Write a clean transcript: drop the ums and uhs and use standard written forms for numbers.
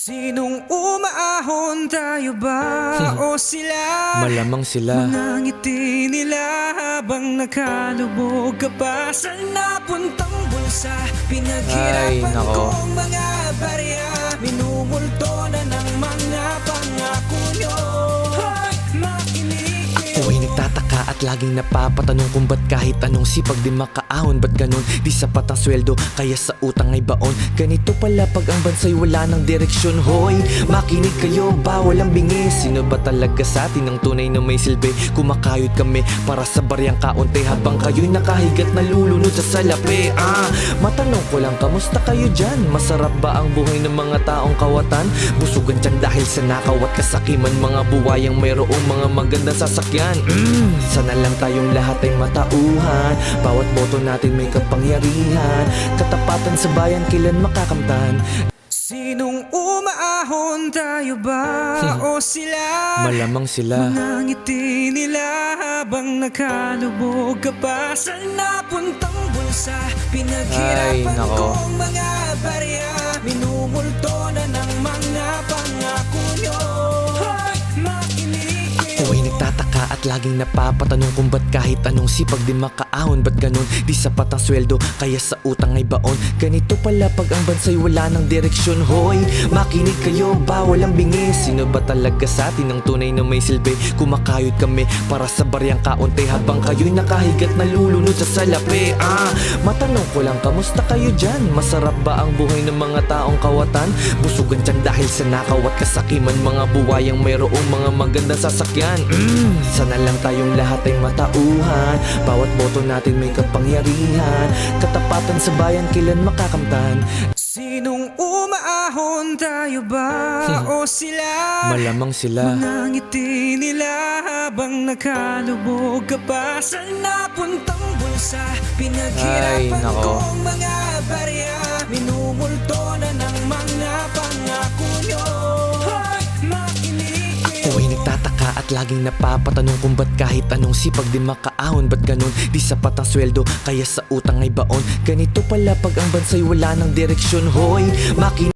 Sinong umaahon, tayo ba o sila? Malamang sila. Mga ngiti nila habang nakalubog ka pa sa napuntang bulsa. Pinaghirapan kong mga barya, minumulto na ng mga pangako nyo. Hoy, makinig kayo. Ako'y nagtataka at laging napapatanong kung ba't kahit anong sipag di makaahon. Ba't ganun? Di sapat ang sweldo, kaya sa utang ay baon. Ganito pala pag ang bansa'y wala ng direksyon. Hoy, makinig kayo, bawal ang bingis. Sino ba talaga sa atin ang tunay na may silbi? Kumakayod kami para sa baryang kaunti, habang kayo'y nakahigat na lulunod sa salapi. Matanong ko lang, kamusta kayo dyan? Masarap ba ang buhay ng mga taong kawatan? Busugan dyan dahil sa nakawat kasakiman, mga buwayang mayroong mga magandang sasakyan. Sana lang tayong lahat ay matauhan, bawat boto natin may kapangyarihan. Katapatan sa bayan kailan makakamtan? Sinong umaahon, tayo ba o sila? Malamang sila. Mga ngiti nila habang nakalubog ka pa sa napuntang bulsa. Pinaghirapan kong mga barya, minumulto na ng mga pangako nyo. Hoy, makinig kayo. Ako'y nagtataka at laging napapatanong kung ba't kahit anong sipag di makaahon. Ba't ganun? Di sapat ang sweldo, kaya sa utang ay baon. Ganito pala pag ang bansa'y wala ng direksyon. Hoy, makinig kayo, bawal ang bingis. Sino ba talaga sa atin ang tunay na may silbi? Kumakayod kami para sa baryang kaunti, habang kayo'y nakahigat na lulunod sa salapi. Matanong ko lang, kamusta kayo dyan? Masarap ba ang buhay ng mga taong kawatan? Busugan dyan dahil sa nakawat kasakiman, mga buwayang mayroong mga magandang sasakyan. Sana lang tayong lahat ay matauhan, bawat boto natin may kapangyarihan. Katapatan sa bayan kailan makakamtan? Sinong umaahon, tayo ba o sila? Malamang sila. Mga ngiti nila habang nakalubog ka pa sa napuntang bulsa. Pinaghirapan kong mga barya, minumulto na ng mga pangako nyo. Hoy, makinig kayo. Ako'y nagtataka at laging napapatanong kung ba't kahit anong sipag di makaahon. Ba't ganun? Di sapat ang sweldo, kaya sa utang ay baon. Ganito pala pag ang bansa'y wala ng direksyon. Hoy, makinig